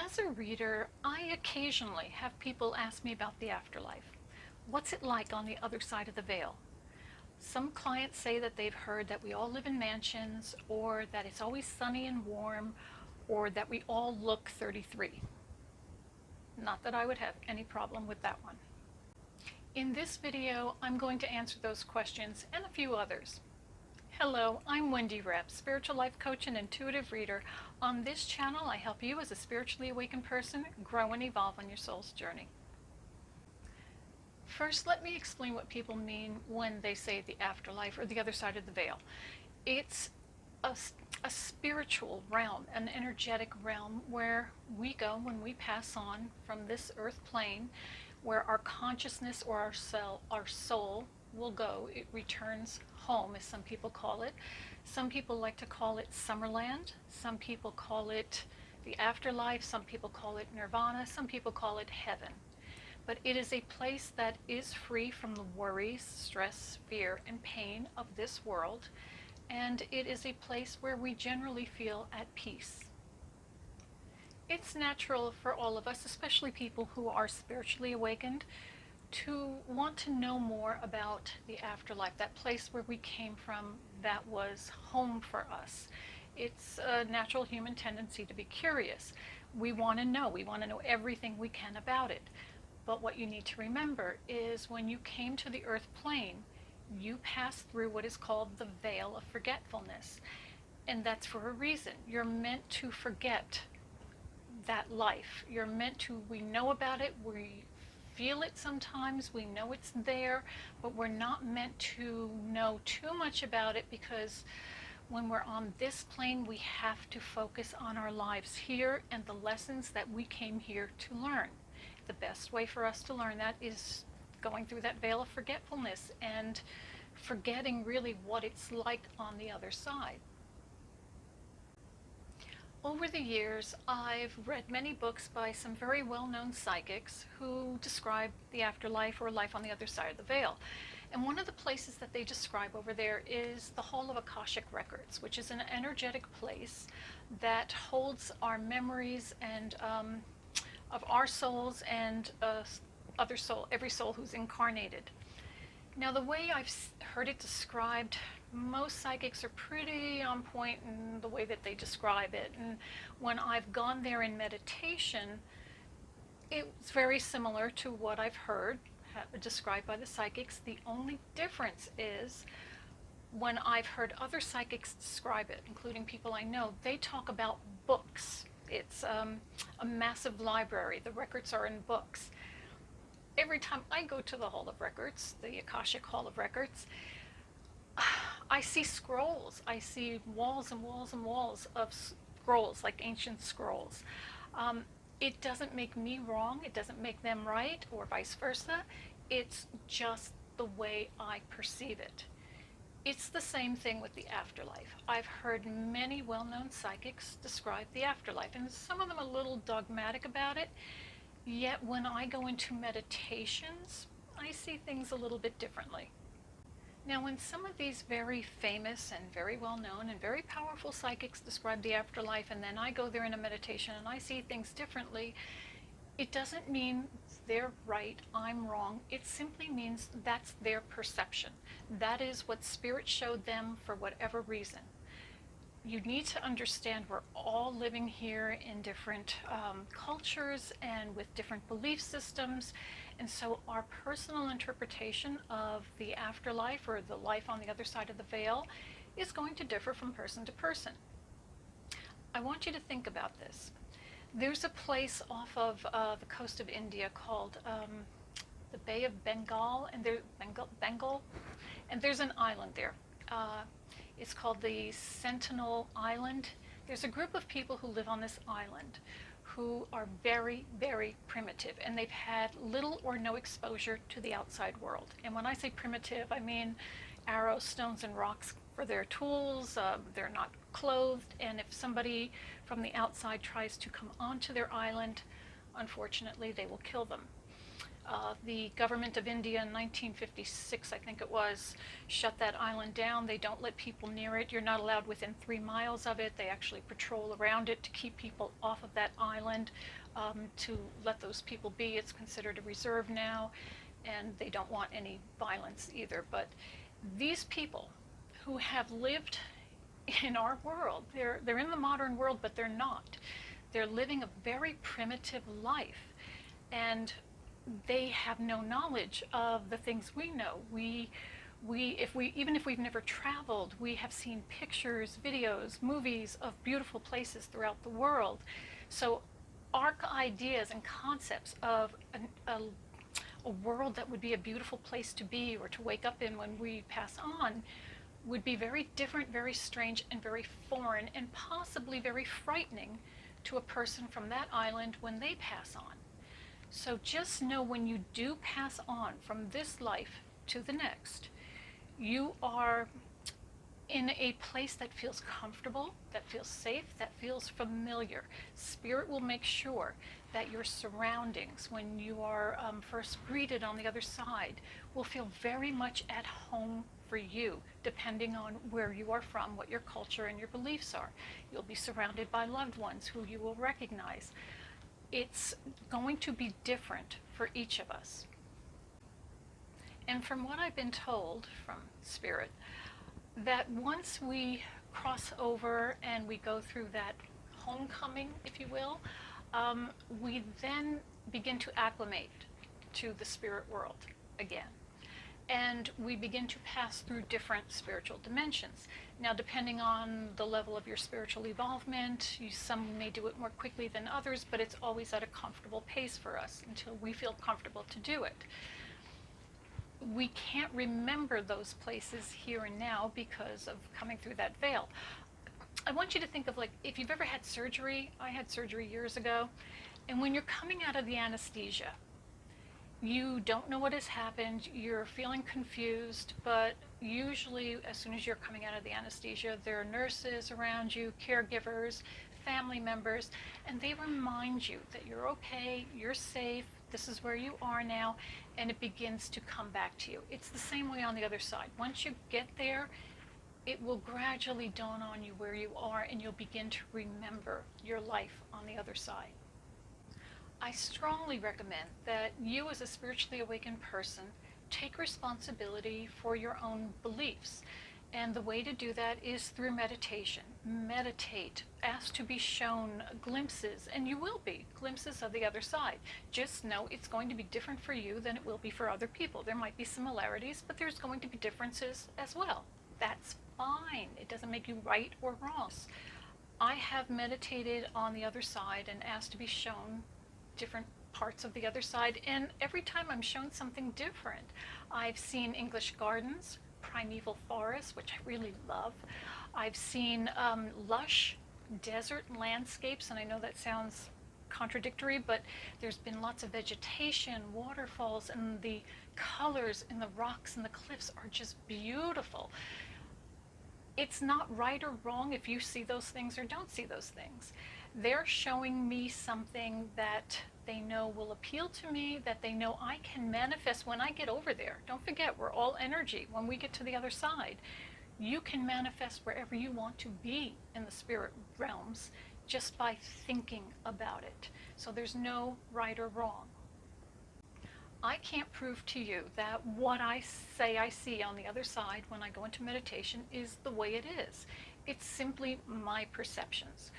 As a reader, I occasionally have people ask me about the afterlife. What's it like on the other side of the veil? Some clients say that they've heard that we all live in mansions, or that it's always sunny and warm, or that we all look 33. Not that I would have any problem with that one. In this video, I'm going to answer those questions and a few others. Hello, I'm Wendy Rapp, spiritual life coach and intuitive reader. On this channel, I help you as a spiritually awakened person grow and evolve on your soul's journey. First, let me explain what people mean when they say the afterlife or the other side of the veil. It's a spiritual realm, an energetic realm where we go when we pass on from this earth plane, where our consciousness or our soul will go. It returns home, as some people call it. Some people like to call it Summerland. Some people call it the afterlife. Some people call it Nirvana. Some people call it heaven. But it is a place that is free from the worries, stress, fear, and pain of this world. And it is a place where we generally feel at peace. It's natural for all of us, especially people who are spiritually awakened, to want to know more about the afterlife, that place where we came from, that was home for us. It's a natural human tendency to be curious. We want to know everything we can about it. But what you need to remember is when you came to the earth plane, you passed through what is called the veil of forgetfulness. And that's for a reason. You're meant to forget that life. You're meant to, we know about it, we feel it sometimes, we know it's there, but we're not meant to know too much about it, because when we're on this plane, we have to focus on our lives here and the lessons that we came here to learn. The best way for us to learn that is going through that veil of forgetfulness and forgetting really what it's like on the other side. Over the years, I've read many books by some very well-known psychics who describe the afterlife or life on the other side of the veil. And one of the places that they describe over there is the Hall of Akashic Records, which is an energetic place that holds our memories and of our souls and every soul who's incarnated. Now, the way I've heard it described, most psychics are pretty on point in the way that they describe it. And when I've gone there in meditation, it's very similar to what I've heard described by the psychics. The only difference is when I've heard other psychics describe it, including people I know, they talk about books. It's a massive library. The records are in books. Every time I go to the Hall of Records, the Akashic Hall of Records, I see scrolls. I see walls and walls and walls of scrolls, like ancient scrolls. It doesn't make me wrong. It doesn't make them right, or vice versa. It's just the way I perceive it. It's the same thing with the afterlife. I've heard many well-known psychics describe the afterlife, and some of them a little dogmatic about it. Yet when I go into meditations, I see things a little bit differently. Now, when some of these very famous and very well-known and very powerful psychics describe the afterlife, and then I go there in a meditation and I see things differently, it doesn't mean they're right, I'm wrong. It simply means that's their perception. That is what Spirit showed them for whatever reason. You need to understand we're all living here in different cultures and with different belief systems. And so our personal interpretation of the afterlife or the life on the other side of the veil is going to differ from person to person. I want you to think about this. There's a place off of the coast of India called the Bay of Bengal, and Bengal, and there's an island there. It's called the Sentinel Island. There's a group of people who live on this island who are very, very primitive, and they've had little or no exposure to the outside world. And when I say primitive, I mean arrows, stones, and rocks for their tools. They're not clothed, and if somebody from the outside tries to come onto their island, unfortunately, they will kill them. The government of India in 1956, I think it was, shut that island down. They don't let people near it. You're not allowed within 3 miles of it. They actually patrol around it to keep people off of that island. island to let those people be. It's considered a reserve now, and they don't want any violence either. But these people who have lived in our world, they're in the modern world, but they're not. They're living a very primitive life, and they have no knowledge of the things we know. Even if we've never traveled, we have seen pictures, videos, movies of beautiful places throughout the world. So our ideas and concepts of a world that would be a beautiful place to be or to wake up in when we pass on would be very different, very strange, and very foreign, and possibly very frightening to a person from that island when they pass on. So just know, when you do pass on from this life to the next, you are in a place that feels comfortable, that feels safe, that feels familiar. Spirit will make sure that your surroundings, when you are first greeted on the other side, will feel very much at home for you, depending on where you are from, what your culture and your beliefs are. You'll be surrounded by loved ones who you will recognize. It's going to be different for each of us. And from what I've been told from Spirit, that once we cross over and we go through that homecoming, if you will, we then begin to acclimate to the spirit world again. And we begin to pass through different spiritual dimensions. Now, depending on the level of your spiritual involvement, some may do it more quickly than others, but it's always at a comfortable pace for us until we feel comfortable to do it. We can't remember those places here and now because of coming through that veil. I want you to think of, like, if you've ever had surgery. I had surgery years ago, and when you're coming out of the anesthesia, you don't know what has happened, you're feeling confused, but usually as soon as you're coming out of the anesthesia, there are nurses around you, caregivers, family members, and they remind you that you're okay, you're safe, this is where you are now, and it begins to come back to you. It's the same way on the other side. Once you get there, it will gradually dawn on you where you are, and you'll begin to remember your life on the other side. I strongly recommend that you, as a spiritually awakened person, take responsibility for your own beliefs. And the way to do that is through meditation. Meditate, ask to be shown glimpses, and you will be, glimpses of the other side. Just know it's going to be different for you than it will be for other people. There might be similarities, but there's going to be differences as well. That's fine. It doesn't make you right or wrong. I have meditated on the other side and asked to be shown different parts of the other side, and every time I'm shown something different. I've seen English gardens, primeval forests, which I really love. I've seen lush desert landscapes, and I know that sounds contradictory, but there's been lots of vegetation, waterfalls, and the colors in the rocks and the cliffs are just beautiful. It's not right or wrong if you see those things or don't see those things. They're showing me something that they know will appeal to me, that they know I can manifest when I get over there. Don't forget, we're all energy. When we get to the other side, you can manifest wherever you want to be in the spirit realms just by thinking about it. So there's no right or wrong. I can't prove to you that what I say I see on the other side when I go into meditation is the way it is. It's simply my perceptions.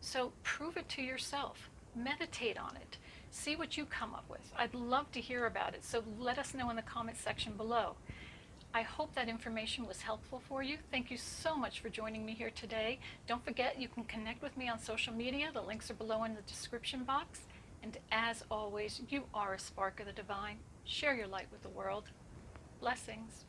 So prove it to yourself. Meditate on it. See what you come up with. I'd love to hear about it, so let us know in the comments section below. I hope that information was helpful for you. Thank you so much for joining me here today. Don't forget, you can connect with me on social media. The links are below in the description box. And as always, you are a spark of the divine. Share your light with the world. Blessings.